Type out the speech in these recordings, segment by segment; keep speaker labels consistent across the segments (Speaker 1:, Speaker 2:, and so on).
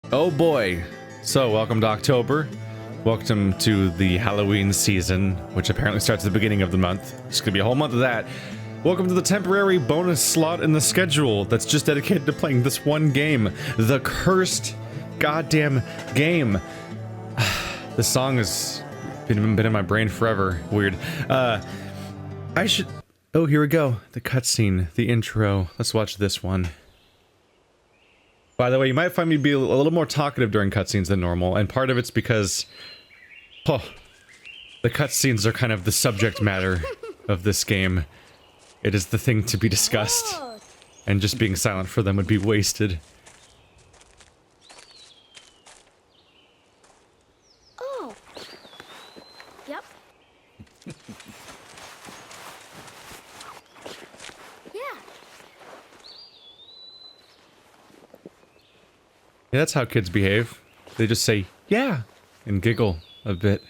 Speaker 1: Oh boy. So, welcome to October. Welcome to the Halloween season, which apparently starts at the beginning of the month. It's gonna be a whole month of that. Welcome to the temporary bonus slot in the schedule that's just dedicated to playing this one game. The cursed goddamn game. This song has been in my brain forever. Weird. I should... Oh, here we go. The cutscene, the intro. Let's watch this one. By the way, you might find me be a little more talkative during cutscenes than normal, and part of it's because... Oh, the cutscenes are kind of the subject matter of this game. It is the thing to be discussed, and just being silent for them would be wasted.
Speaker 2: Oh. Yep.
Speaker 1: Yeah, that's how kids behave. They just say, yeah, and giggle a bit.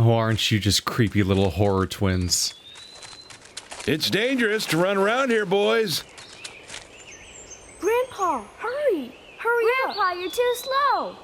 Speaker 1: Oh, aren't you just creepy little horror twins?
Speaker 3: It's dangerous to run around here, boys.
Speaker 2: Grandpa, hurry! Hurry up!
Speaker 4: Grandpa, you're too slow.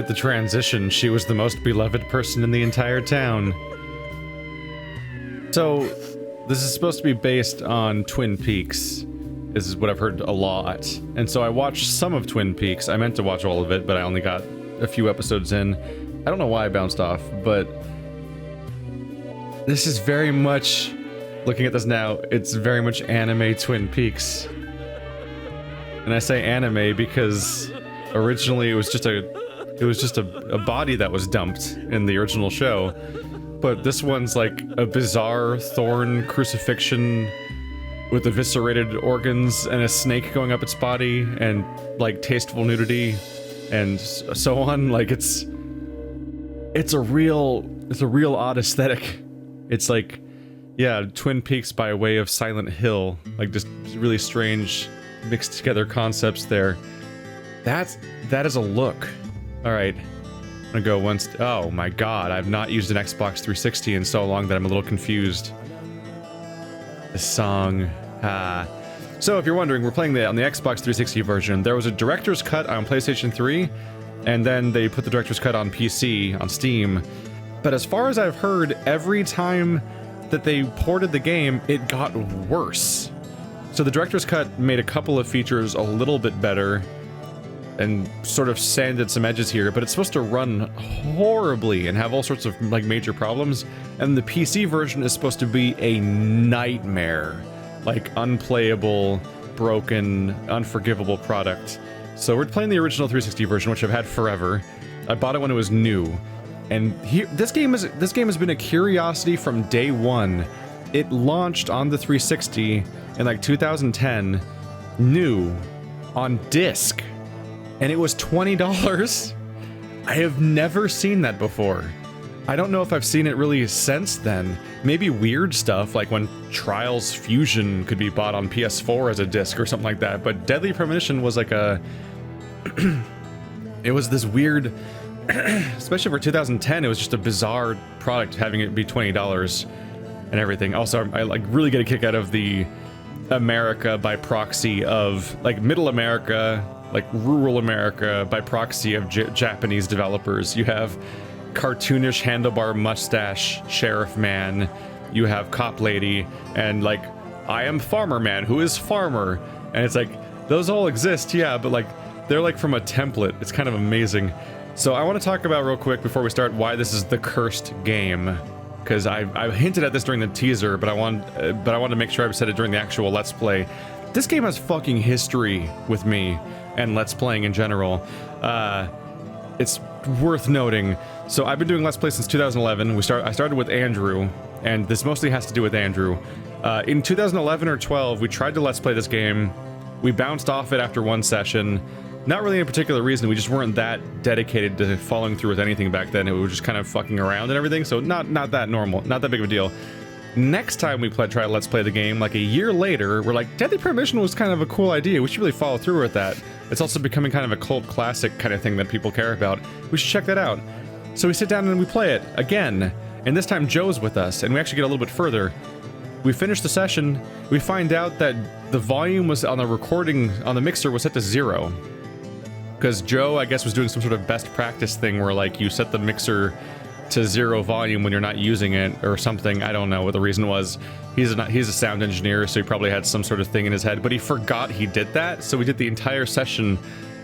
Speaker 1: quite the transition. She was the most beloved person in the entire town. So, this is supposed to be based on Twin Peaks. This is what I've heard a lot. And so I watched some of Twin Peaks. I meant to watch all of it, but I only got a few episodes in. I don't know why I bounced off, but this is very much, looking at this now, it's very much anime Twin Peaks. And I say anime because originally it was just a body that was dumped in the original show. But this one's like a bizarre thorn crucifixion with eviscerated organs and a snake going up its body and like tasteful nudity and so on. Like it's a real odd aesthetic. It's like, yeah, Twin Peaks by way of Silent Hill, like just really strange mixed together concepts there. That is a look. All right, I'm gonna go once. Oh my God, I've not used an Xbox 360 in so long that I'm a little confused. This song. So if you're wondering, we're playing on the Xbox 360 version. There was a director's cut on PlayStation 3, and then they put the director's cut on PC, on Steam. But as far as I've heard, every time that they ported the game, it got worse. So the director's cut made a couple of features a little bit better, and sort of sanded some edges here, but it's supposed to run horribly and have all sorts of like major problems. And the PC version is supposed to be a nightmare. Like unplayable, broken, unforgivable product. So we're playing the original 360 version, which I've had forever. I bought it when it was new, and this game has been a curiosity from day one. It launched on the 360 in like 2010, new, on disc, and it was $20. I have never seen that before. I don't know if I've seen it really since then. Maybe weird stuff, like when Trials Fusion could be bought on PS4 as a disc or something like that, but Deadly Premonition was like a... it was this weird... especially for 2010, it was just a bizarre product, having it be $20 and everything. Also, I like really get a kick out of the America by proxy of, like, Middle America, like rural America by proxy of Japanese developers. You have cartoonish handlebar mustache sheriff man, you have cop lady, and like I am farmer man who is farmer, and it's like those all exist, yeah, but like they're like from a template. It's kind of amazing. So I want to talk about real quick before we start why this is the cursed game, because I hinted at this during the teaser, but I wanted to make sure I said it during the actual Let's Play. This game has fucking history with me and Let's Playing in general. It's worth noting. So I've been doing Let's Play since 2011. I started with Andrew, and this mostly has to do with Andrew. In 2011 or 12, we tried to Let's Play this game. We bounced off it after one session. Not really a particular reason, we just weren't that dedicated to following through with anything back then. It was just kind of fucking around and everything, so not that normal, not that big of a deal. Next time we try to Let's Play the game, like a year later, we're like, Deadly Premonition was kind of a cool idea, we should really follow through with that. It's also becoming kind of a cult classic kind of thing that people care about. We should check that out. So we sit down and we play it again, and this time Joe's with us, and we actually get a little bit further. We finish the session, we find out that the volume was on the recording, on the mixer, was set to 0. Because Joe, I guess, was doing some sort of best practice thing where, like, you set the mixer to 0 volume when you're not using it or something. I don't know what the reason was. He's a sound engineer, so he probably had some sort of thing in his head, but he forgot he did that, so we did the entire session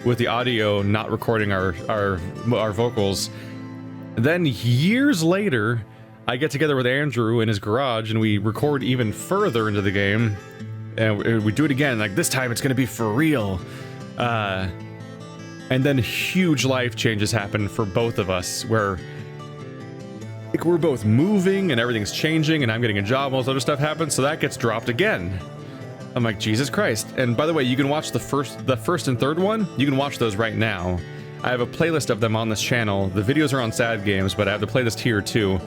Speaker 1: with the audio not recording our vocals. Then years later, I get together with Andrew in his garage and we record even further into the game, and we do it again. Like, this time it's gonna be for real. And then huge life changes happen for both of us, where like, we're both moving and everything's changing, and I'm getting a job, all this other stuff happens, so that gets dropped again. I'm like, Jesus Christ. And by the way, you can watch the first and third one, you can watch those right now. I have a playlist of them on this channel. The videos are on Sad Games, but I have the playlist here too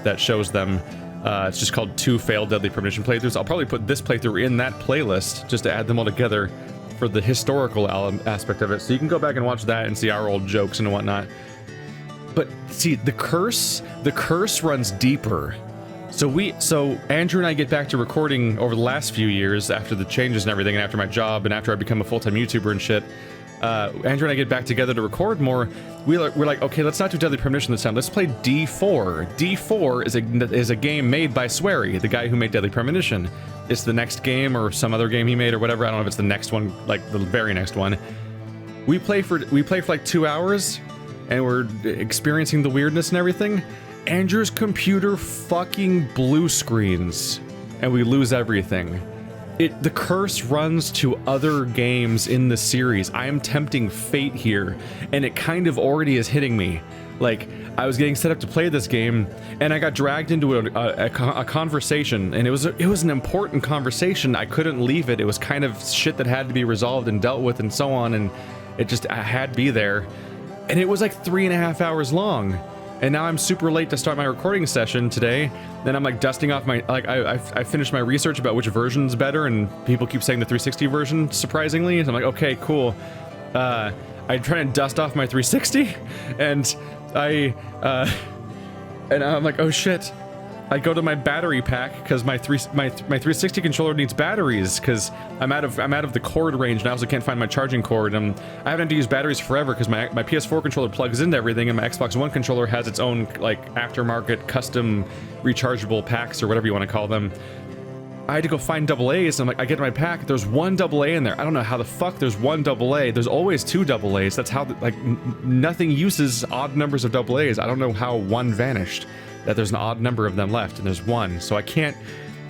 Speaker 1: that shows them. It's just called 2 Failed Deadly Premonition Playthroughs. I'll probably put this playthrough in that playlist just to add them all together for the historical aspect of it, so you can go back and watch that and see our old jokes and whatnot. But see, the curse runs deeper. So Andrew and I get back to recording over the last few years after the changes and everything, and after my job, and after I become a full-time YouTuber and shit. Andrew and I get back together to record more, we're like, okay, let's not do Deadly Premonition this time. Let's play D4. D4 is a game made by Swery, the guy who made Deadly Premonition. It's the next game or some other game he made or whatever. I don't know if it's the next one, like the very next one. We play for like 2 hours, and we're experiencing the weirdness and everything. Andrew's computer fucking blue screens, and we lose everything. The curse runs to other games in the series. I am tempting fate here, and it kind of already is hitting me. Like, I was getting set up to play this game, and I got dragged into a conversation, and it was an important conversation. I couldn't leave it. It was kind of shit that had to be resolved and dealt with and so on, and I had to be there. And it was like 3.5 hours long. And now I'm super late to start my recording session today. Then I'm like dusting off my, like I finished my research about which version's better, and people keep saying the 360 version, surprisingly. So I'm like, okay, cool. I try and dust off my 360, and I'm like, oh shit. I go to my battery pack because my 360 controller needs batteries because I'm out of the cord range, and I also can't find my charging cord. And I haven't had to use batteries forever because my PS4 controller plugs into everything, and my Xbox One controller has its own like aftermarket custom rechargeable packs or whatever you want to call them. I had to go find AA's, and I'm like, I get my pack. There's one AA in there. I don't know how the fuck there's one AA. There's always two AA's. That's how nothing uses odd numbers of AA's. I don't know how one vanished. That there's an odd number of them left, and there's one, so I can't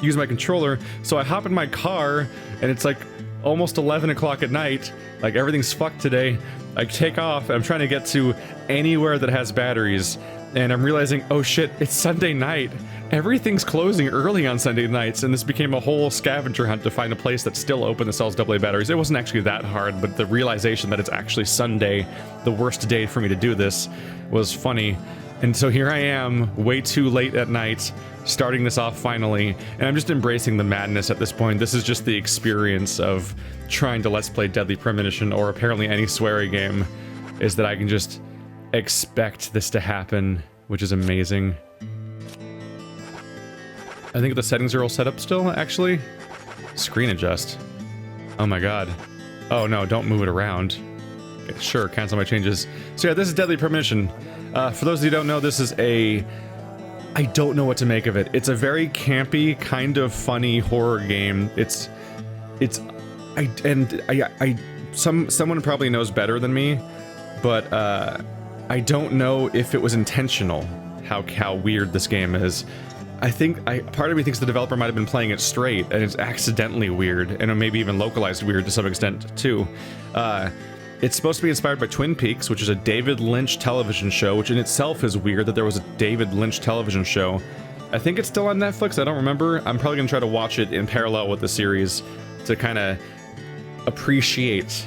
Speaker 1: use my controller. So I hop in my car, and it's like almost 11 o'clock at night. Like, everything's fucked today. I take off, and I'm trying to get to anywhere that has batteries, and I'm realizing, oh shit, it's Sunday night. Everything's closing early on Sunday nights, and this became a whole scavenger hunt to find a place that's still open that sells AA batteries. It wasn't actually that hard, but the realization that it's actually Sunday, the worst day for me to do this, was funny. And so here I am, way too late at night, starting this off finally, and I'm just embracing the madness at this point. This is just the experience of trying to Let's Play Deadly Premonition, or apparently any Swery game, is that I can just expect this to happen, which is amazing. I think the settings are all set up still, actually. Screen adjust. Oh my god. Oh no, don't move it around. Okay, sure, cancel my changes. So yeah, this is Deadly Premonition. For those of you who don't know, this is I don't know what to make of it. It's a very campy, kind of funny horror game. Someone probably knows better than me, but I don't know if it was intentional how weird this game is. Part of me thinks the developer might have been playing it straight, and it's accidentally weird, and maybe even localized weird to some extent too. It's supposed to be inspired by Twin Peaks, which is a David Lynch television show, which in itself is weird that there was a David Lynch television show. I think it's still on Netflix, I don't remember. I'm probably gonna try to watch it in parallel with the series to kind of appreciate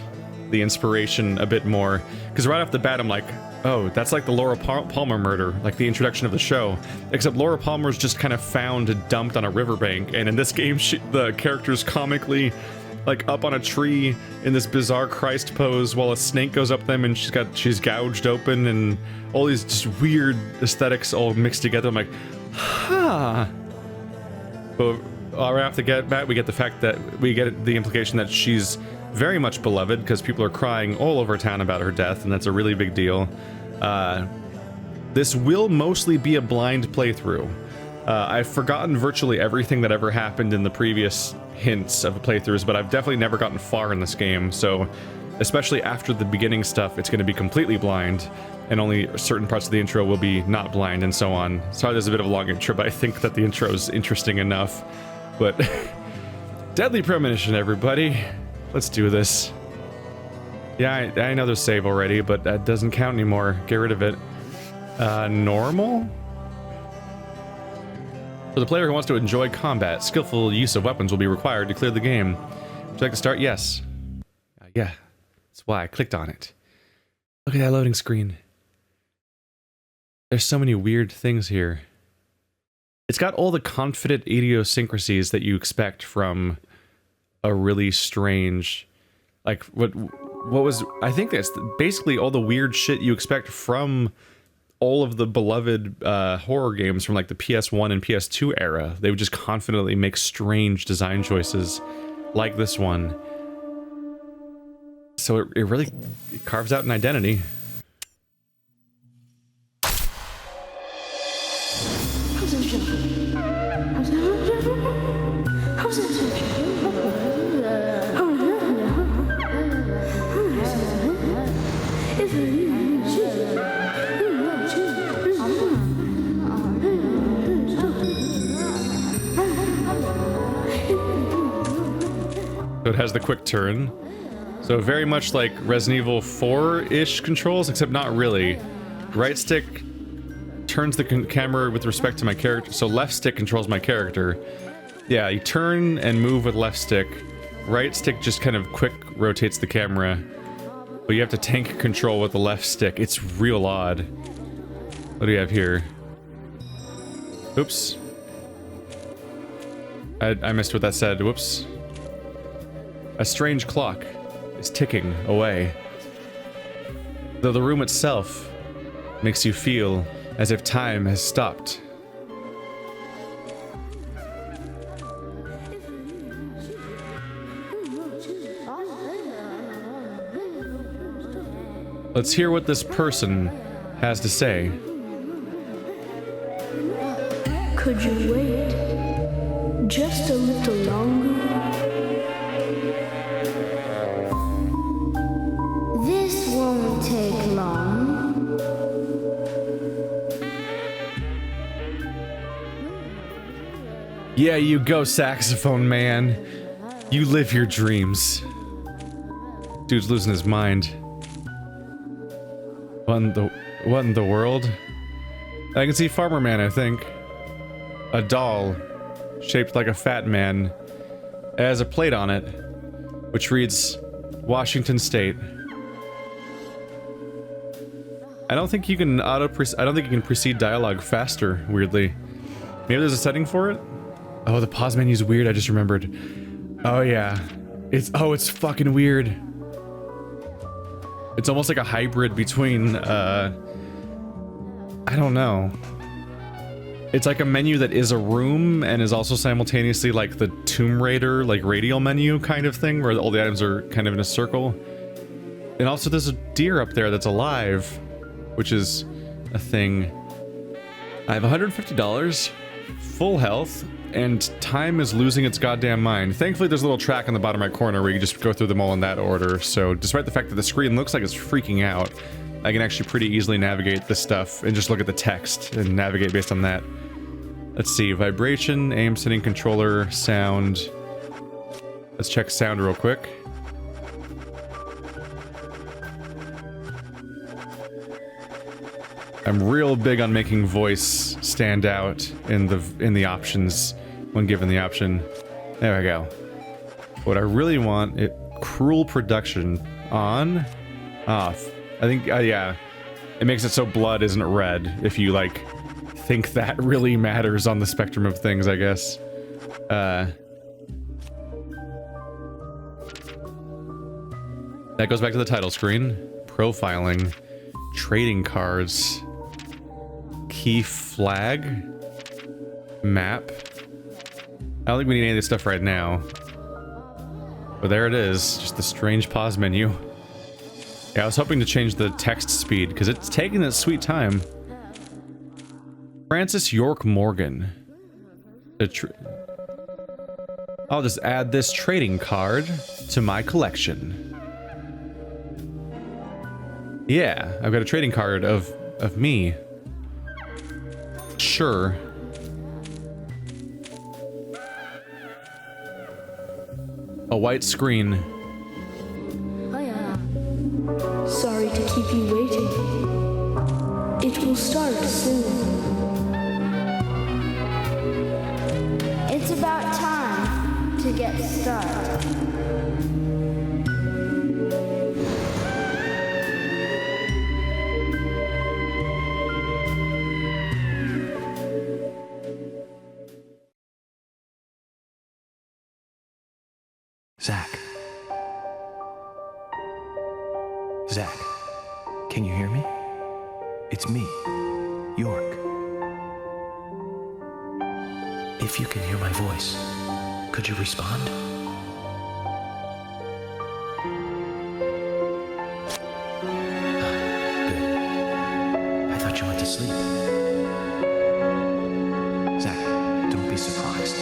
Speaker 1: the inspiration a bit more. Because right off the bat, I'm like, oh, that's like the Laura Palmer murder, like the introduction of the show. Except Laura Palmer's just kind of found and dumped on a riverbank, and in this game, the character's comically like up on a tree in this bizarre Christ pose while a snake goes up them, and she's gouged open, and all these just weird aesthetics all mixed together. I'm like, huh. But right off the bat, we get the fact that we get the implication that she's very much beloved because people are crying all over town about her death, and that's a really big deal. This will mostly be a blind playthrough. I've forgotten virtually everything that ever happened in the previous hints of playthroughs, but I've definitely never gotten far in this game, so especially after the beginning stuff, it's going to be completely blind, and only certain parts of the intro will be not blind, and so on. Sorry there's a bit of a long intro, but I think that the intro is interesting enough. But Deadly Premonition, everybody. Let's do this. Yeah, I know there's save already, but that doesn't count anymore. Get rid of it. Normal? For the player who wants to enjoy combat, skillful use of weapons will be required to clear the game. Would you like to start? Yes. Yeah, that's why I clicked on it. Look at that loading screen. There's so many weird things here. It's got all the confident idiosyncrasies that you expect from a really strange, like, what was, I think that's basically all the weird shit you expect from all of the beloved horror games from like the PS1 and PS2 era. They would just confidently make strange design choices like this one. so it really carves out an identity. So it has the quick turn. So very much like Resident Evil 4-ish controls, except not really. Right stick turns the camera with respect to my character, so left stick controls my character. Yeah, you turn and move with left stick. Right stick just kind of quick rotates the camera. But you have to tank control with the left stick. It's real odd. What do you have here? Oops. I missed what that said. Whoops. A strange clock is ticking away. Though the room itself makes you feel as if time has stopped. Let's hear what this person has to say.
Speaker 2: Could you wait just a little longer? This won't take long.
Speaker 1: Yeah, you go, saxophone man. You live your dreams. Dude's losing his mind. What in the world? I can see Farmer Man, I think. A doll shaped like a fat man. It has a plate on it, which reads Washington State. I don't think you can I don't think you can precede dialogue faster, weirdly. Maybe there's a setting for it? Oh, the pause menu's weird, I just remembered. Oh yeah. It's fucking weird. It's almost like a hybrid between, I don't know. It's like a menu that is a room and is also simultaneously like the Tomb Raider, like radial menu kind of thing, where all the items are kind of in a circle. And also there's a deer up there that's alive, which is a thing. I have $150, full health, and time is losing its goddamn mind. Thankfully, there's a little track in the bottom right corner where you just go through them all in that order, so despite the fact that the screen looks like it's freaking out, I can actually pretty easily navigate this stuff and just look at the text and navigate based on that. Let's see, vibration, aim, setting, controller, sound. Let's check sound real quick. I'm real big on making voice stand out in the options when given the option. There we go. What I really want, cruel production on, off. I think, yeah, it makes it so blood isn't red if you like think that really matters on the spectrum of things, I guess. That goes back to the title screen. Profiling, trading cards, key flag, map. I don't think we need any of this stuff right now. But there it is, just the strange pause menu. Yeah, I was hoping to change the text speed, because it's taking its sweet time. Francis York Morgan. I'll just add this trading card to my collection. Yeah, I've got a trading card of me. Sure. A white screen.
Speaker 2: Sorry to keep you waiting. It will start soon. It's about time to get started.
Speaker 4: Zach, can you hear me? It's me, York. If you can hear my voice, could you respond? asleep. Zach, don't be surprised.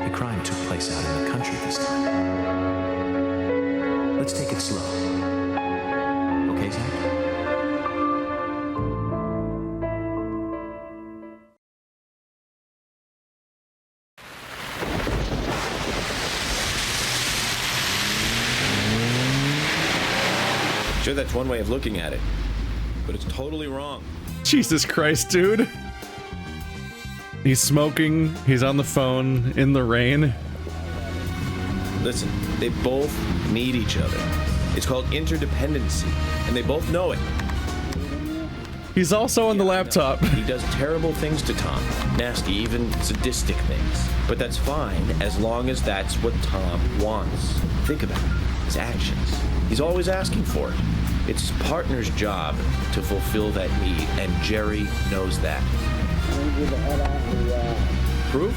Speaker 4: The crime took place out in the country this time. Let's take it slow. Okay, Zach?
Speaker 3: Sure, that's one way of looking at it, but it's totally wrong.
Speaker 1: Jesus Christ, dude. He's smoking, he's on the phone, in the rain.
Speaker 3: Listen, they both need each other. It's called interdependency, and they both know it.
Speaker 1: He's also on the laptop.
Speaker 3: He does terrible things to Tom. Nasty, even sadistic things. But that's fine, as long as that's what Tom wants. Think about it. His actions. He's always asking for it. It's his partner's job to fulfill that need, and Jerry knows that. Proof?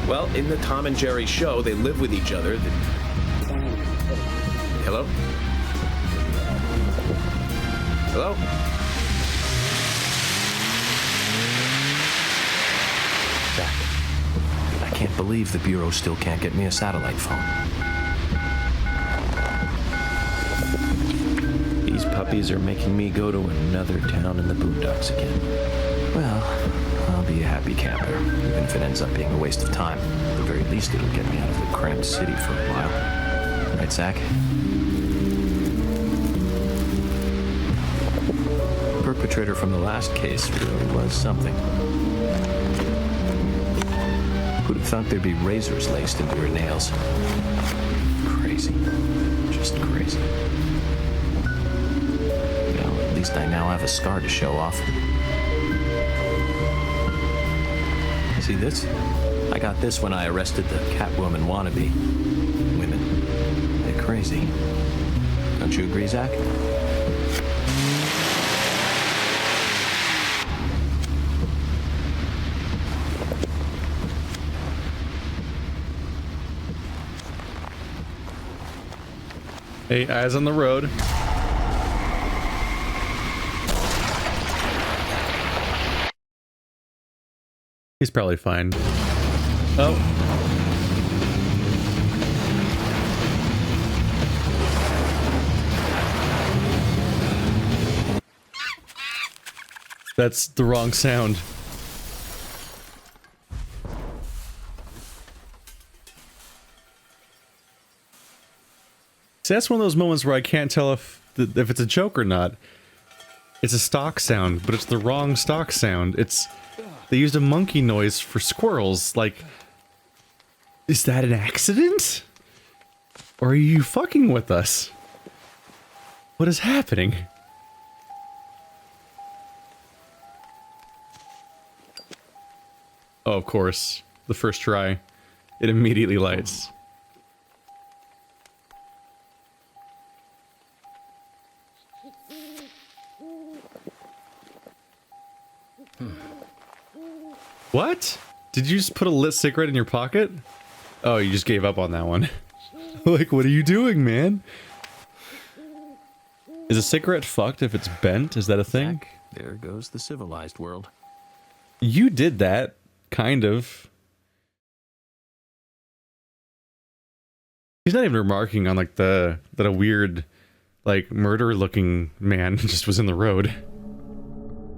Speaker 3: Well, in the Tom and Jerry show, they live with each other. Hello? Hello?
Speaker 4: Zach, I can't believe the Bureau still can't get me a satellite phone.
Speaker 3: These puppies are making me go to another town in the boondocks again.
Speaker 4: Well, I'll be a happy camper, even if it ends up being a waste of time. At the very least, it'll get me out of the cramped city for a while. Right, Zach? The perpetrator from the last case really was something. Who'd have thought there'd be razors laced into her nails? Crazy. Just crazy. Well, at least I now have a scar to show off. See this? I got this when I arrested the Catwoman wannabe. Women. They're crazy. Don't you agree, Zach?
Speaker 1: Hey, eyes on the road. He's probably fine. Oh. That's the wrong sound. See, that's one of those moments where I can't tell if it's a joke or not. It's a stock sound, but it's the wrong stock sound. They used a monkey noise for squirrels. Like, is that an accident? Or are you fucking with us? What is happening? Oh, of course. The first try. It immediately lights. What? Did you just put a lit cigarette in your pocket? Oh, you just gave up on that one. Like, what are you doing, man? Is a cigarette fucked if it's bent? Is that a thing?
Speaker 4: Zach, there goes the civilized world.
Speaker 1: You did that, kind of. He's not even remarking on like that a weird, like, murder-looking man just was in the road.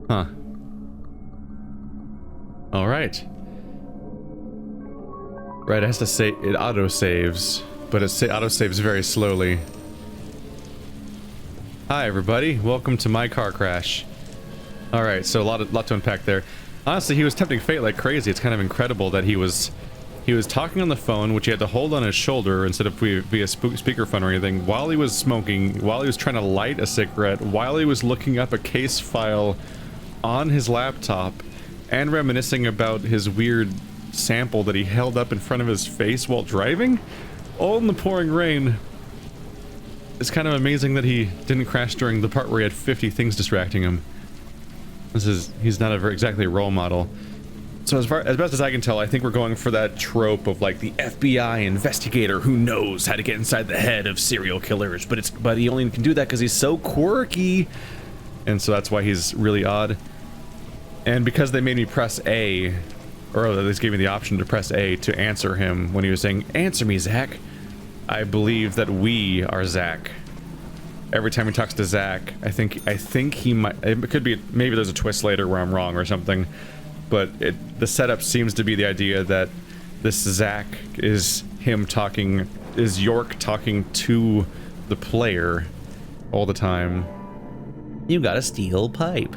Speaker 1: Huh. All right. Right, it has to say it auto-saves, but it auto-saves very slowly. Hi, everybody. Welcome to my car crash. All right, so a lot to unpack there. Honestly, he was tempting fate like crazy. It's kind of incredible that he was talking on the phone, which he had to hold on his shoulder instead of via speakerphone or anything, while he was smoking, while he was trying to light a cigarette, while he was looking up a case file on his laptop, and reminiscing about his weird sample that he held up in front of his face while driving, all in the pouring rain. It's kind of amazing that he didn't crash during the part where he had 50 things distracting him. He's not exactly a role model. So as best as I can tell, I think we're going for that trope of like the FBI investigator who knows how to get inside the head of serial killers, but he only can do that because he's so quirky. and so that's why he's really odd. And because they made me press A, or at least gave me the option to press A to answer him when he was saying, "Answer me, Zach," I believe that we are Zach. Every time he talks to Zach, I think he might, it could be, maybe there's a twist later where I'm wrong or something, but the setup seems to be the idea that this Zach is him talking, is York talking to the player all the time. You got a steel pipe.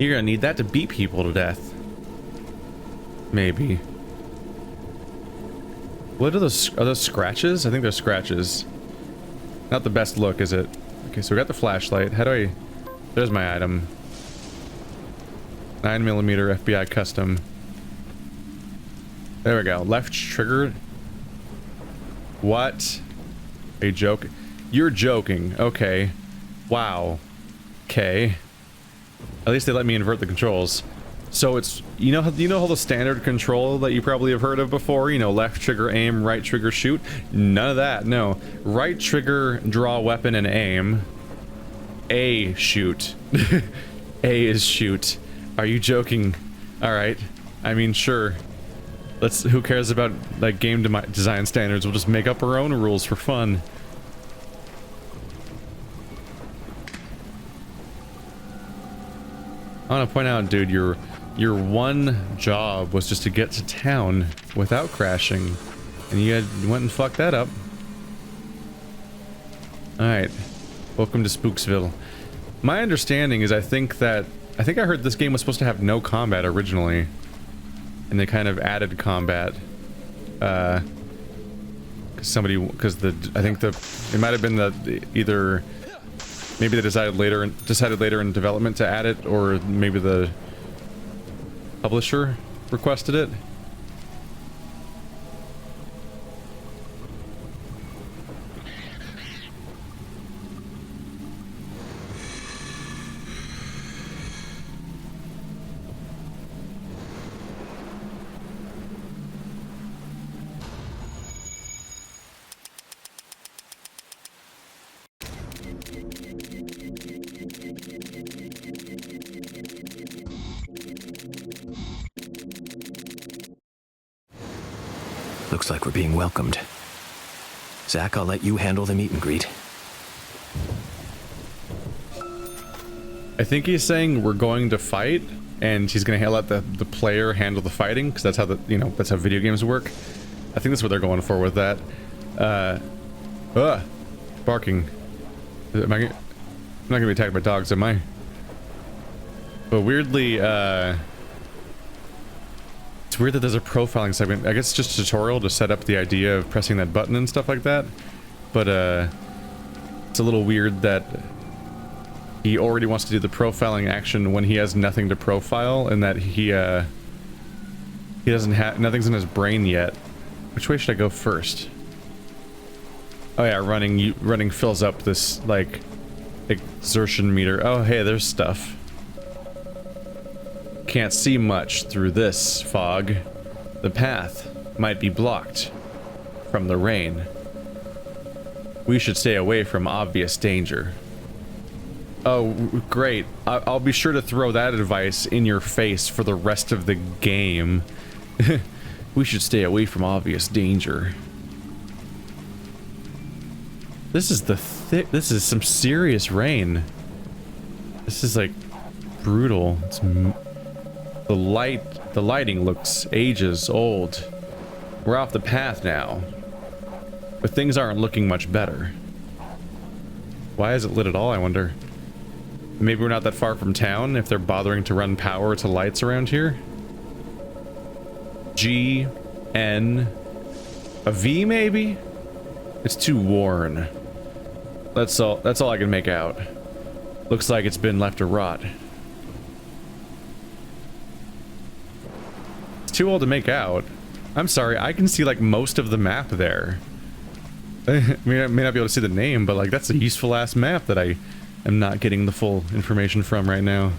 Speaker 1: You're gonna need that to beat people to death. Maybe. What are those scratches? I think they're scratches. Not the best look, is it? Okay, so we got the flashlight. How do I... There's my item. 9mm FBI custom. There we go. Left trigger. What? Are you joking? You're joking. Okay. Wow. Okay. At least they let me invert the controls. So it's, you know how the standard control that you probably have heard of before, you know, left trigger aim, right trigger shoot? None of that, no. Right trigger draw weapon and aim. A shoot. A is shoot. Are you joking? Alright. I mean, sure. Who cares about, like, game design standards? We'll just make up our own rules for fun. I want to point out, dude, your one job was just to get to town without crashing, and you went and fucked that up. Alright. Welcome to Spooksville. My understanding is I think I heard this game was supposed to have no combat originally, and they kind of added combat. It might have been either maybe they decided later in development to add it, or maybe the publisher requested it.
Speaker 4: Looks like we're being welcomed. Zach, I'll let you handle the meet and greet.
Speaker 1: I think he's saying we're going to fight, and he's gonna let the player handle the fighting, because that's how that's how video games work. I think that's what they're going for with that. Barking. I'm not gonna be attacked by dogs, am I? But weirdly, it's weird that there's a profiling segment. I guess it's just a tutorial to set up the idea of pressing that button and stuff like that. But it's a little weird that he already wants to do the profiling action when he has nothing to profile, and that he doesn't have, nothing's in his brain yet. Which way should I go first? Oh yeah, running fills up this, like, exertion meter. Oh hey, there's stuff. Can't see much through this fog. The path might be blocked from the rain. We should stay away from obvious danger. Oh, great. I'll be sure to throw that advice in your face for the rest of the game. We should stay away from obvious danger. This is this is some serious rain. This is like brutal. It's the lighting looks ages old. We're off the path now, but things aren't looking much better. Why is it lit at all, I wonder? Maybe we're not that far from town if they're bothering to run power to lights around here. G, N, a V maybe? It's too worn. That's all I can make out. Looks like it's been left to rot. Too old to make out. I'm sorry, I can see like most of the map there. I mean, I may not be able to see the name, but like that's a useful ass map that I am not getting the full information from right now.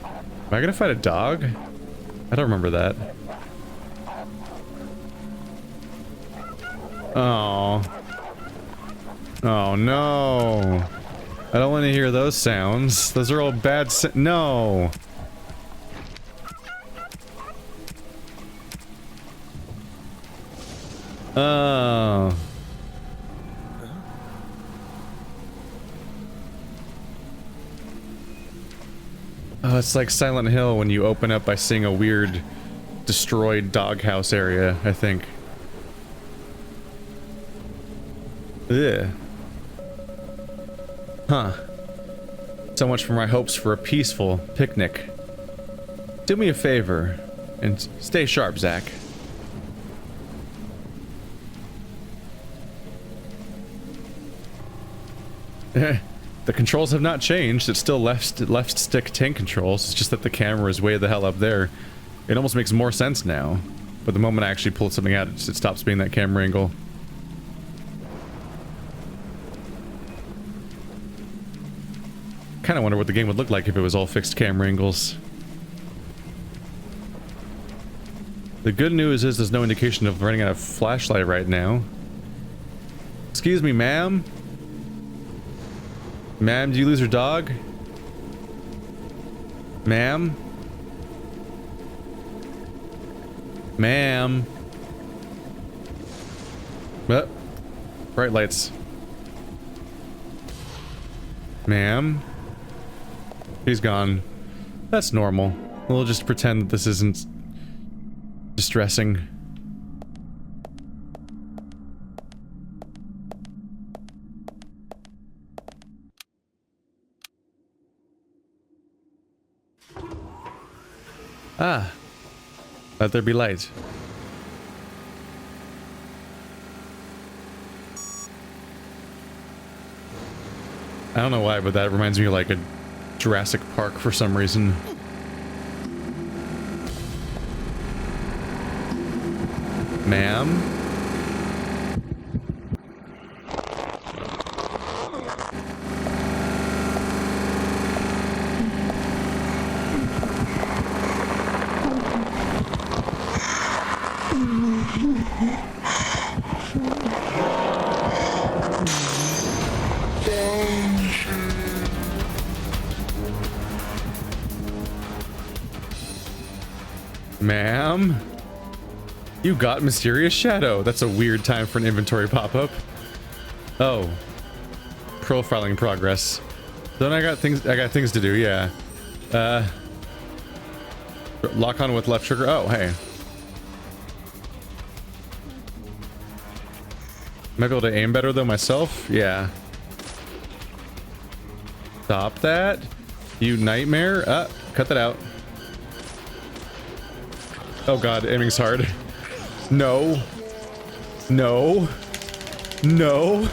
Speaker 1: Am I gonna fight a dog? I don't remember that. Oh. Oh no. I don't want to hear those sounds. Those are all bad no. Oh. Oh, it's like Silent Hill when you open up by seeing a weird destroyed doghouse area, I think. Ugh. Huh. So much for my hopes for a peaceful picnic. Do me a favor and stay sharp, Zach. The controls have not changed. It's still left stick tank controls. It's just that the camera is way the hell up there. It almost makes more sense now. But the moment I actually pull something out, it stops being that camera angle. Kind of wonder what the game would look like if it was all fixed camera angles. The good news is there's no indication of running out of flashlight right now. Excuse me, ma'am? Ma'am, did you lose your dog? Ma'am? Ma'am? Oh, bright lights. Ma'am? She's gone. That's normal. We'll just pretend that this isn't distressing. Ah. Let there be light. I don't know why, but that reminds me of like a Jurassic Park for some reason. Ma'am? Ma'am? You got Mysterious Shadow. That's a weird time for an inventory pop-up. Oh. Profiling progress. Then I got things to do, yeah. Lock on with left trigger. Oh, hey. Might be able to aim better though myself? Yeah. Stop that. You nightmare. Cut that out. Oh god, aiming's hard. No. No. No.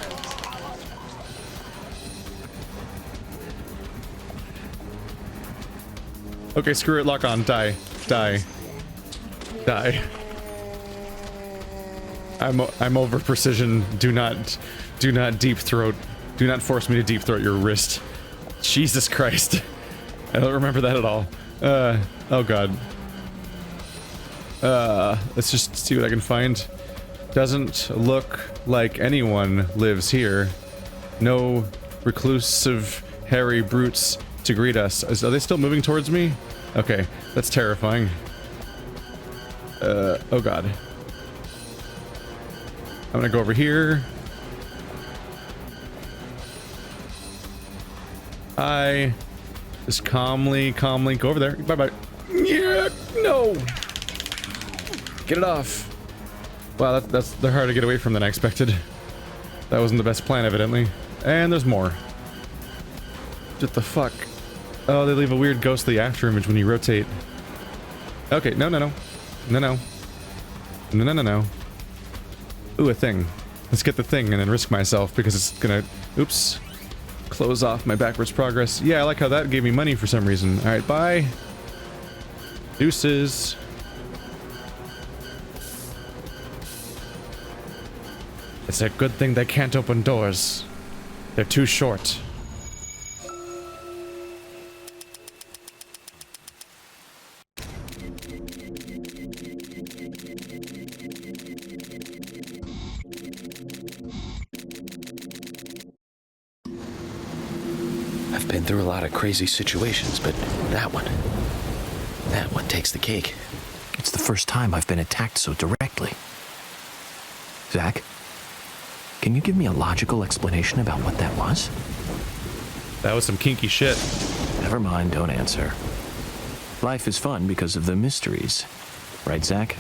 Speaker 1: Okay, screw it, lock on. Die. Die. Die. I'm over precision. Do not deep throat. Do not force me to deep throat your wrist. Jesus Christ. I don't remember that at all. Oh god. Let's just see what I can find. Doesn't look like anyone lives here. No reclusive, hairy brutes to greet us. Are they still moving towards me? Okay, that's terrifying. Oh god. I'm gonna go over here. I just calmly go over there. Bye-bye. Yeah, no. Get it off. Wow, they're hard to get away from than I expected. That wasn't the best plan, evidently. And there's more. What the fuck? Oh, they leave a weird ghostly after image when you rotate. Okay, no. Ooh, a thing. Let's get the thing and then risk myself because it's gonna... Oops. Close off my backwards progress. Yeah, I like how that gave me money for some reason. Alright, bye. Deuces. It's a good thing they can't open doors. They're too short.
Speaker 3: I've been through a lot of crazy situations, but that one takes the cake.
Speaker 4: It's the first time I've been attacked so directly. Zach, can you give me a logical explanation about what that was?
Speaker 1: That was some kinky shit.
Speaker 4: Never mind, don't answer. Life is fun because of the mysteries. Right, Zach?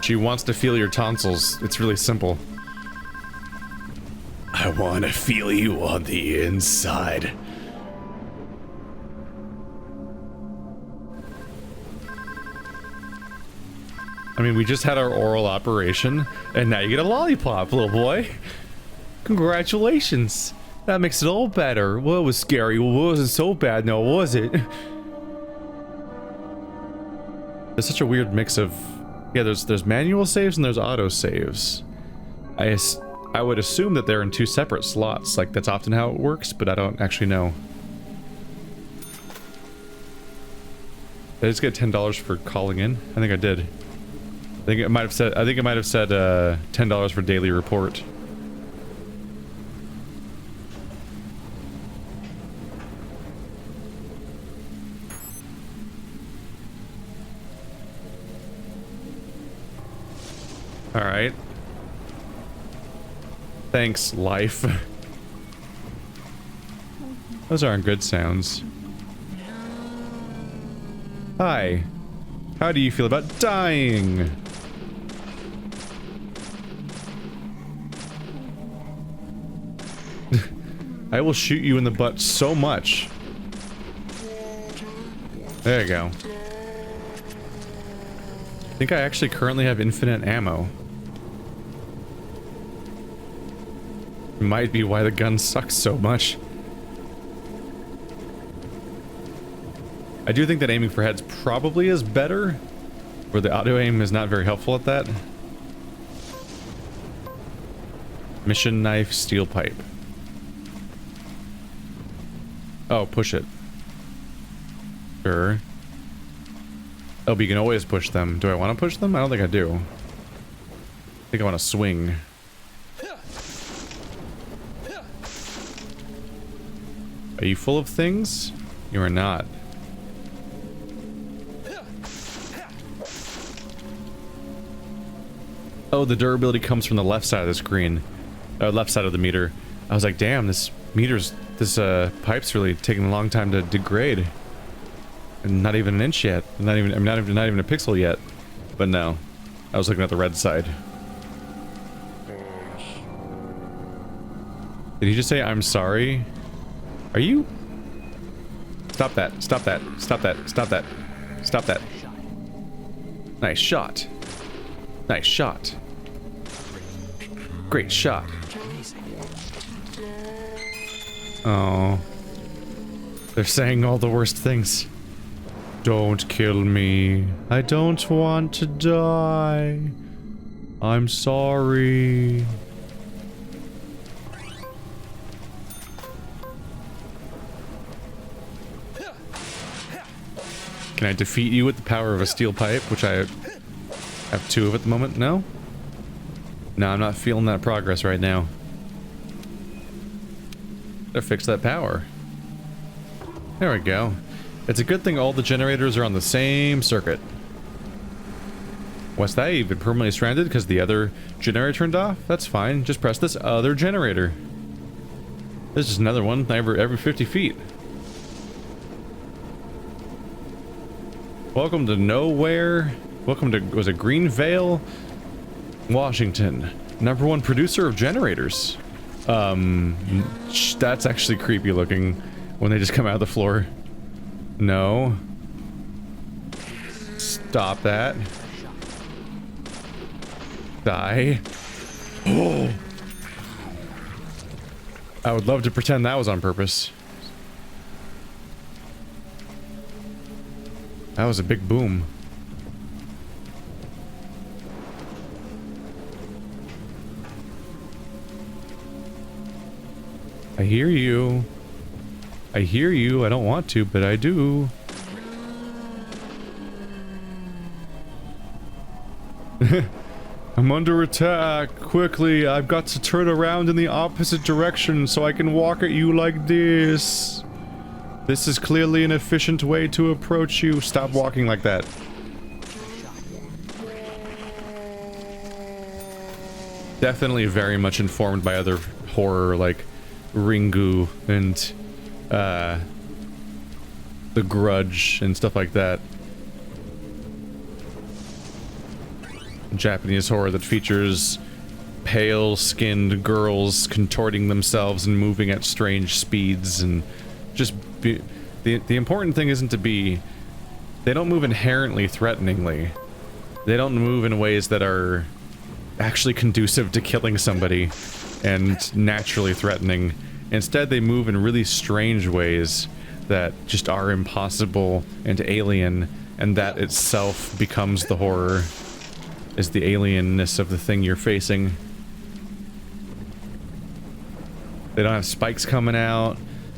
Speaker 1: She wants to feel your tonsils. It's really simple. I want to feel you on the inside. I mean, we just had our oral operation, and now you get a lollipop, little boy. Congratulations. That makes it all better. Well, it was scary. Well, it wasn't so bad now, was it? There's such a weird mix of... Yeah, there's manual saves and there's auto saves. I would assume that they're in two separate slots. Like, that's often how it works, but I don't actually know. Did I just get $10 for calling in? I think I did. I think it might have said $10 for daily report. All right. Thanks, life. Those aren't good sounds. Hi. How do you feel about dying? I will shoot you in the butt so much. There you go. I think I actually currently have infinite ammo. Might be why the gun sucks so much. I do think that aiming for heads probably is better, where the auto aim is not very helpful at that. Mission knife, steel pipe. Oh, push it. Sure. Oh, but you can always push them. Do I want to push them? I don't think I do. I think I want to swing. Are you full of things? You are not. Oh, the durability comes from the left side of the screen. Left side of the meter. I was like, damn, this pipe's really taking a long time to degrade. And not even an inch yet. Not even a pixel yet. But no. I was looking at the red side. Did he just say, I'm sorry? Are you? Stop that. Stop that. Stop that. Stop that. Stop that. Nice shot. Nice shot. Great shot. Oh. They're saying all the worst things. Don't kill me. I don't want to die. I'm sorry. Can I defeat you with the power of a steel pipe, which I have 2 of at the moment? No? No, I'm not feeling that progress right now. Gotta fix that power. There we go. It's a good thing all the generators are on the same circuit. What's that? You've been permanently stranded because the other generator turned off? That's fine. Just press this other generator. There's just another one every 50 feet. Welcome to nowhere. Welcome to, was it Greenvale, Washington. #1 producer of generators. That's actually creepy looking when they just come out of the floor. No. Stop that. Die. Oh. I would love to pretend that was on purpose. That was a big boom. I hear you. I hear you. I don't want to, but I do. I'm under attack. Quickly, I've got to turn around in the opposite direction so I can walk at you like this. This is clearly an efficient way to approach you. Stop walking like that. Definitely very much informed by other horror like Ringu and The Grudge and stuff like that. Japanese horror that features pale-skinned girls contorting themselves and moving at strange speeds, and just the important thing isn't to be, they don't move inherently threateningly. They don't move in ways that are actually conducive to killing somebody and naturally threatening. Instead, they move in really strange ways that just are impossible and alien, and that itself becomes the horror, is the alienness of the thing you're facing. They don't have spikes coming out.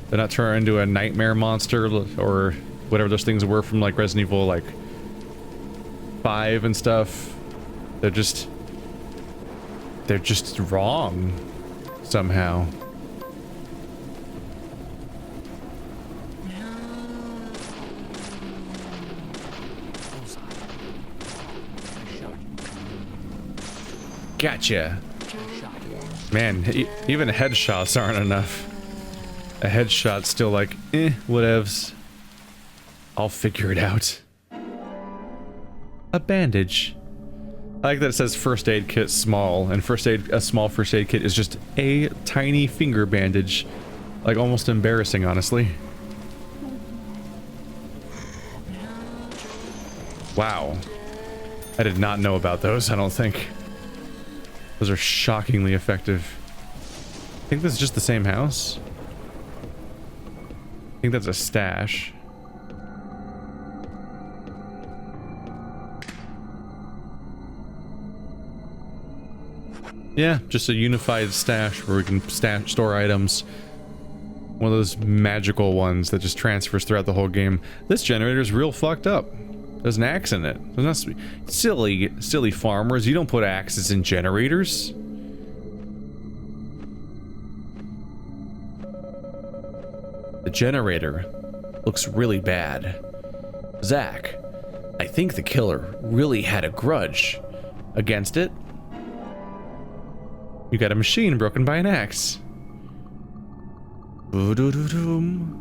Speaker 1: They're not turning into a nightmare monster or whatever those things were from like Resident Evil like 5 and stuff. They're just wrong somehow. Gotcha. Man, even headshots aren't enough. A headshot's still like, whatevs. I'll figure it out. A bandage. I like that it says first aid kit small, and a small first aid kit is just a tiny finger bandage. Like, almost embarrassing, honestly. Wow. I did not know about those, I don't think. Those are shockingly effective. I think this is just the same house. I think that's a stash. Yeah, just a unified stash where we can store items. One of those magical ones that just transfers throughout the whole game. This generator's real fucked up. There's an axe in it. There's not silly farmers. You don't put axes in generators. The generator looks really bad. Zach, I think the killer really had a grudge against it. You got a machine broken by an axe. Boo-doo-doo-doom.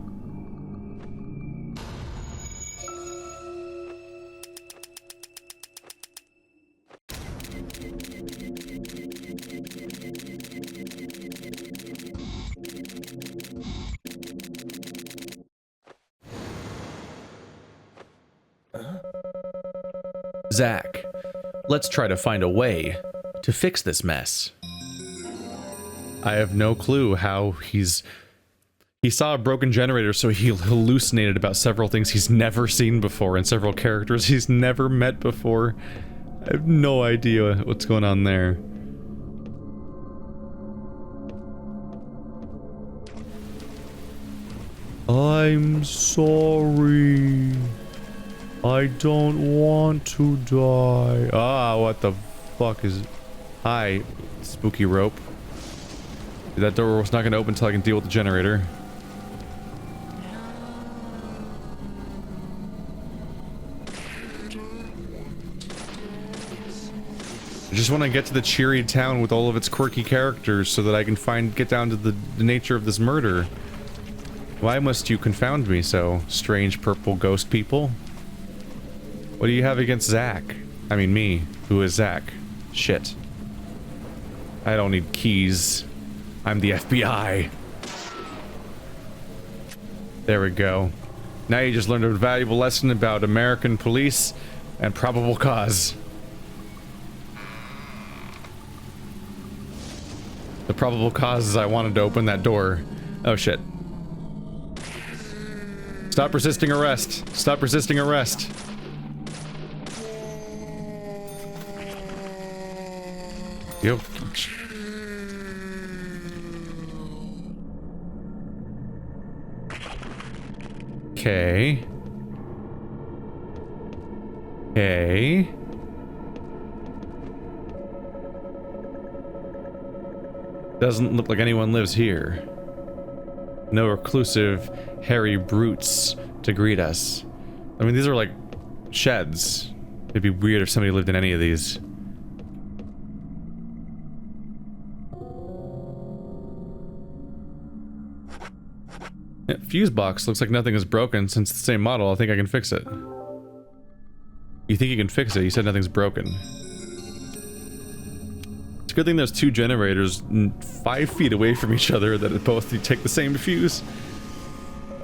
Speaker 1: Zach, let's try to find a way to fix this mess. I have no clue how he saw a broken generator, so he hallucinated about several things he's never seen before and several characters he's never met before. I have no idea what's going on there. I'm sorry. I don't want to die. Ah, what the fuck is... Hi, spooky rope. That door was not going to open until I can deal with the generator. I just want to get to the cheery town with all of its quirky characters so that I can get down to the nature of this murder. Why must you confound me so, strange purple ghost people? What do you have against Zach? I mean me. Who is Zach? Shit. I don't need keys. I'm the FBI. There we go. Now you just learned a valuable lesson about American police and probable cause. The probable cause is I wanted to open that door. Oh shit. Stop resisting arrest. Stop resisting arrest. Yo. Okay. Okay. Doesn't look like anyone lives here. No reclusive, hairy brutes to greet us. I mean, these are like sheds. It'd be weird if somebody lived in any of these. Yeah, fuse box looks like nothing is broken since it's the same model. I think I can fix it. You think you can fix it? You said nothing's broken. It's a good thing there's two generators 5 feet away from each other that both take the same fuse.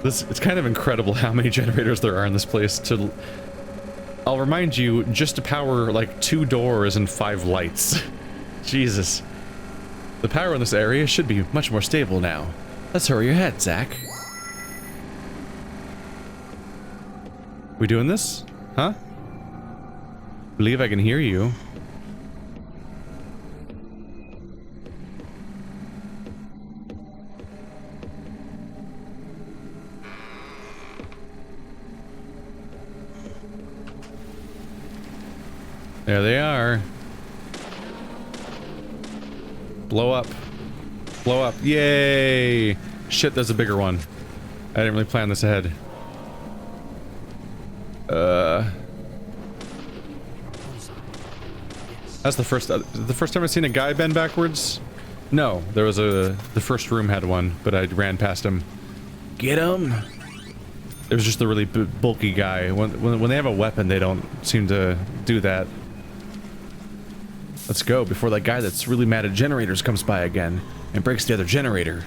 Speaker 1: It's kind of incredible how many generators there are in this place. I'll remind you, just to power like 2 doors and 5 lights. Jesus. The power in this area should be much more stable now. Let's hurry ahead, Zach. We doing this? Huh? Believe I can hear you. There they are. Blow up. Blow up. Yay! Shit, there's a bigger one. I didn't really plan this ahead. That's the first time I've seen a guy bend backwards. No, there was the first room had one, but I ran past him. Get him! It was just the really bulky guy. When they have a weapon, they don't seem to do that. Let's go before that guy that's really mad at generators comes by again and breaks the other generator.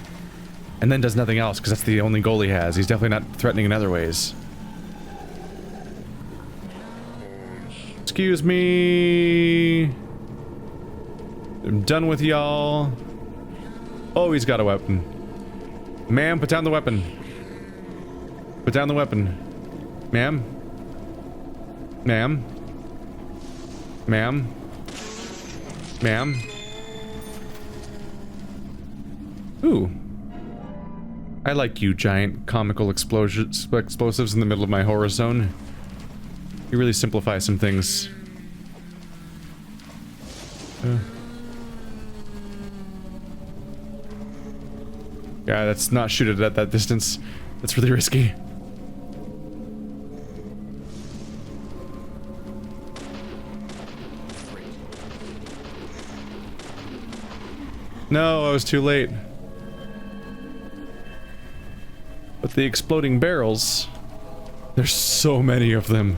Speaker 1: And then does nothing else because that's the only goal he has. He's definitely not threatening in other ways. Excuse me. I'm done with y'all. Oh, he's got a weapon. Ma'am, put down the weapon. Put down the weapon. Ma'am? Ma'am? Ma'am? Ma'am? Ooh. I like you, giant comical explosives in the middle of my horror zone. You really simplify some things. Yeah, let's not shoot it at that distance. That's really risky. No, I was too late. But the exploding barrels... There's so many of them.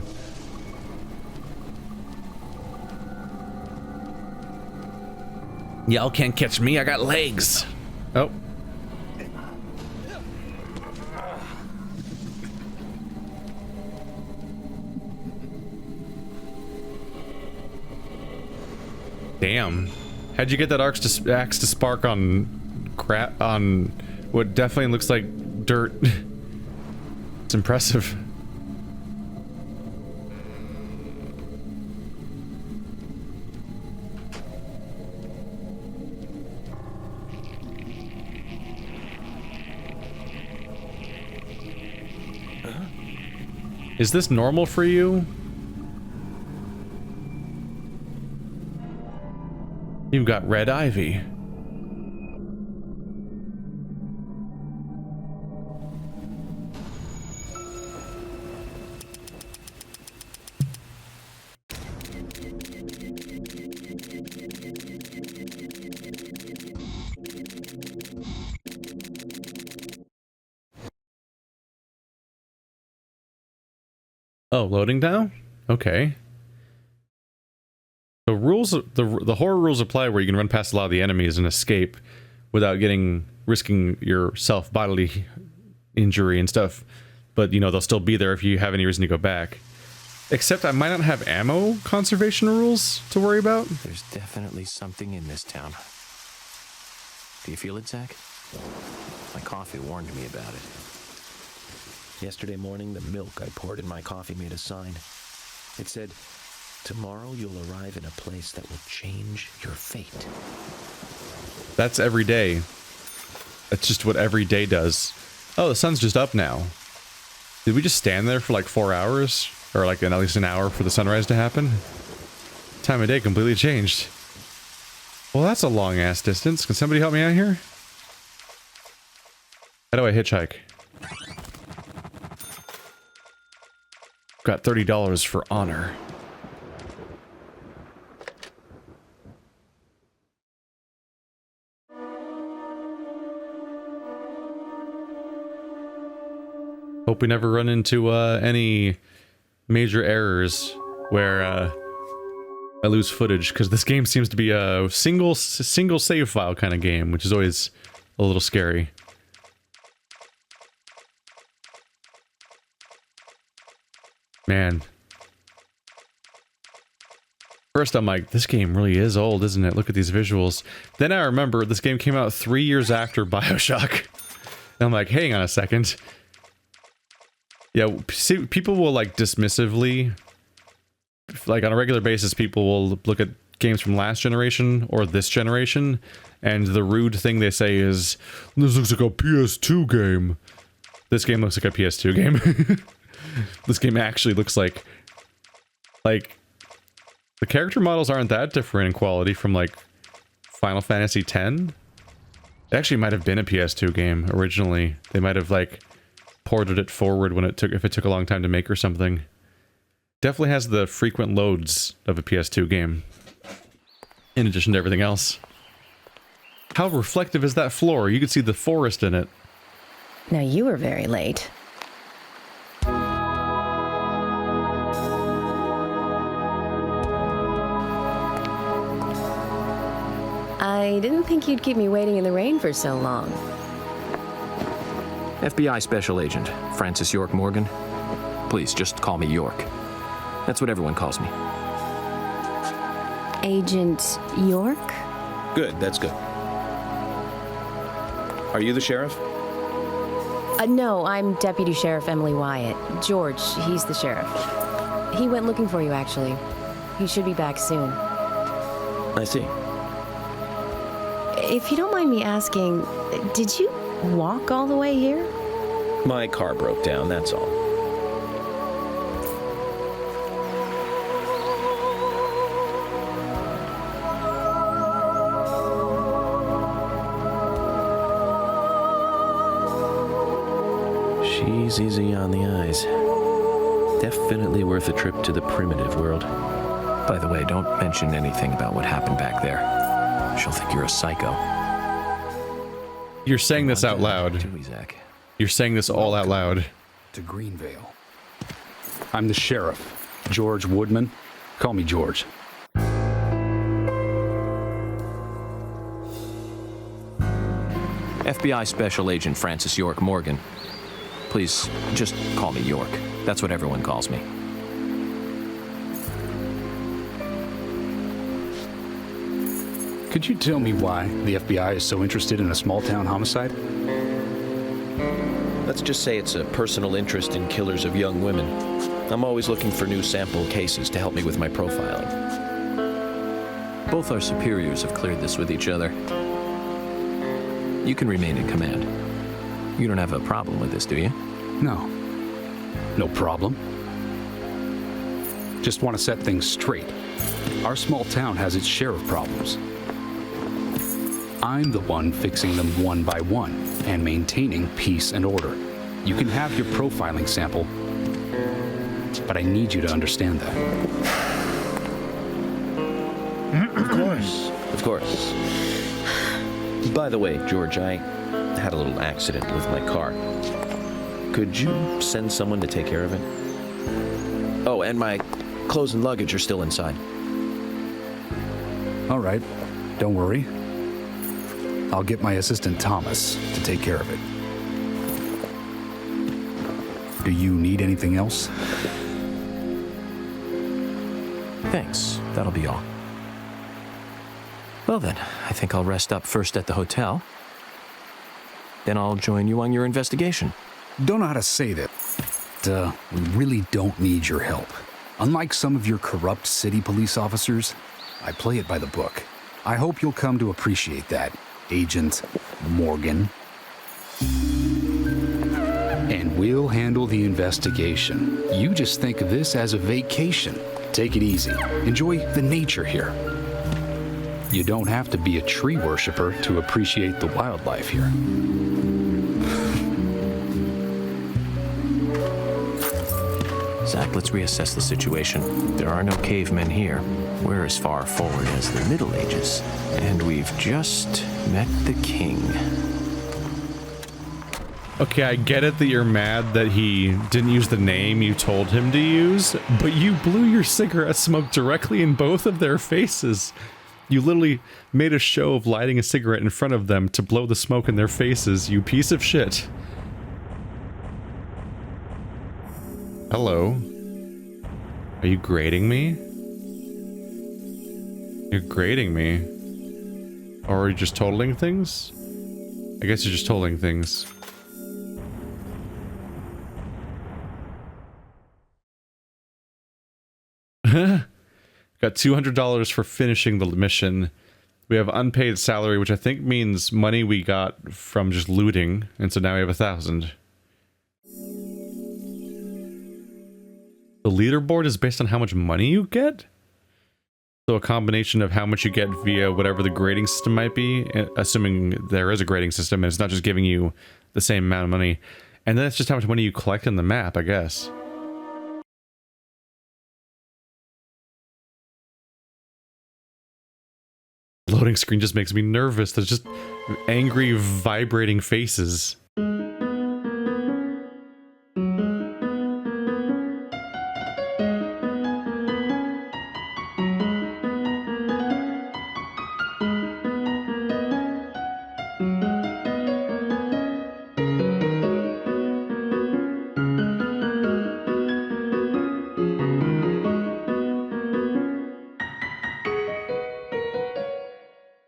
Speaker 1: Y'all can't catch me, I got legs. Oh. Damn. How'd you get that axe to spark on crap on what definitely looks like dirt? It's impressive. Is this normal for you? You've got red ivy. Oh, loading now? Okay. The rules, the horror rules apply where you can run past a lot of the enemies and escape without risking yourself bodily injury and stuff. But, you know, they'll still be there if you have any reason to go back. Except I might not have ammo conservation rules to worry about.
Speaker 4: There's definitely something in this town. Do you feel it, Zach? My coffee warned me about it.
Speaker 3: Yesterday morning, the milk I poured in my coffee made a sign. It said, "Tomorrow you'll arrive in a place that will change your fate."
Speaker 1: That's every day. That's just what every day does. Oh, the sun's just up now. Did we just stand there for like 4 hours? Or like at least an hour for the sunrise to happen? Time of day completely changed. Well, that's a long ass distance. Can somebody help me out here? How do I hitchhike? Got $30 for honor. Hope we never run into any major errors where I lose footage, because this game seems to be a single save file kind of game, which is always a little scary. Man. First I'm like, this game really is old, isn't it? Look at these visuals. Then I remember this game came out 3 years after BioShock. And I'm like, hang on a second. Yeah, see, people will like dismissively, like on a regular basis, people will look at games from last generation or this generation, and the rude thing they say is, this looks like a PS2 game. This game looks like a PS2 game. This game actually looks like the character models aren't that different in quality from like Final Fantasy X. It actually might have been a PS2 game originally. They might have like ported it forward when it took a long time to make or something. Definitely has the frequent loads of a PS2 game, in addition to everything else. How reflective is that floor? You could see the forest in it.
Speaker 5: Now you were very late. I didn't think you'd keep me waiting in the rain for so long.
Speaker 4: FBI Special Agent, Francis York Morgan. Please, just call me York. That's what everyone calls me.
Speaker 5: Agent York?
Speaker 3: Good, that's good. Are you the sheriff?
Speaker 5: No, I'm Deputy Sheriff Emily Wyatt. George, he's the sheriff. He went looking for you, actually. He should be back soon.
Speaker 3: I see.
Speaker 5: If you don't mind me asking, did you walk all the way here?
Speaker 3: My car broke down, that's all. She's easy on the eyes. Definitely worth a trip to the primitive world.
Speaker 4: By the way, don't mention anything about what happened back there. She'll think you're a psycho.
Speaker 1: You're saying this out loud. You're saying this all out loud.
Speaker 6: To Greenvale. I'm the sheriff, George Woodman. Call me George.
Speaker 4: FBI Special Agent Francis York Morgan. Please, just call me York. That's what everyone calls me.
Speaker 6: Could you tell me why the FBI is so interested in a small-town homicide?
Speaker 3: Let's just say it's a personal interest in killers of young women. I'm always looking for new sample cases to help me with my profiling.
Speaker 4: Both our superiors have cleared this with each other. You can remain in command. You don't have a problem with this, do you?
Speaker 6: No. No problem. Just want to set things straight. Our small town has its share of problems. I'm the one fixing them one by one and maintaining peace and order. You can have your profiling sample, but I need you to understand that.
Speaker 3: Of course. Of course. By the way, George, I had a little accident with my car. Could you send someone to take care of it? Oh, and my clothes and luggage are still inside.
Speaker 6: All right. Don't worry. I'll get my assistant Thomas to take care of it. Do you need anything else?
Speaker 4: Thanks. That'll be all. Well then, I think I'll rest up first at the hotel. Then I'll join you on your investigation.
Speaker 6: Don't know how to say that. We really don't need your help. Unlike some of your corrupt city police officers, I play it by the book. I hope you'll come to appreciate that, Agent Morgan. And we'll handle the investigation. You just think of this as a vacation. Take it easy. Enjoy the nature here. You don't have to be a tree worshiper to appreciate the wildlife here.
Speaker 4: Zach, let's reassess the situation. There are no cavemen here. We're as far forward as the Middle Ages. And we've just met the king.
Speaker 1: Okay, I get it that you're mad that he didn't use the name you told him to use, but you blew your cigarette smoke directly in both of their faces. You literally made a show of lighting a cigarette in front of them to blow the smoke in their faces, you piece of shit. Hello. Are you grading me? You're grading me. Or are you just totaling things? I guess you're just totaling things. Got $200 for finishing the mission. We have unpaid salary, which I think means money we got from just looting, and so now we have 1,000. The leaderboard is based on how much money you get? So a combination of how much you get via whatever the grading system might be, assuming there is a grading system, and it's not just giving you the same amount of money. And then it's just how much money you collect in the map, I guess. Loading screen just makes me nervous. There's just angry, vibrating faces.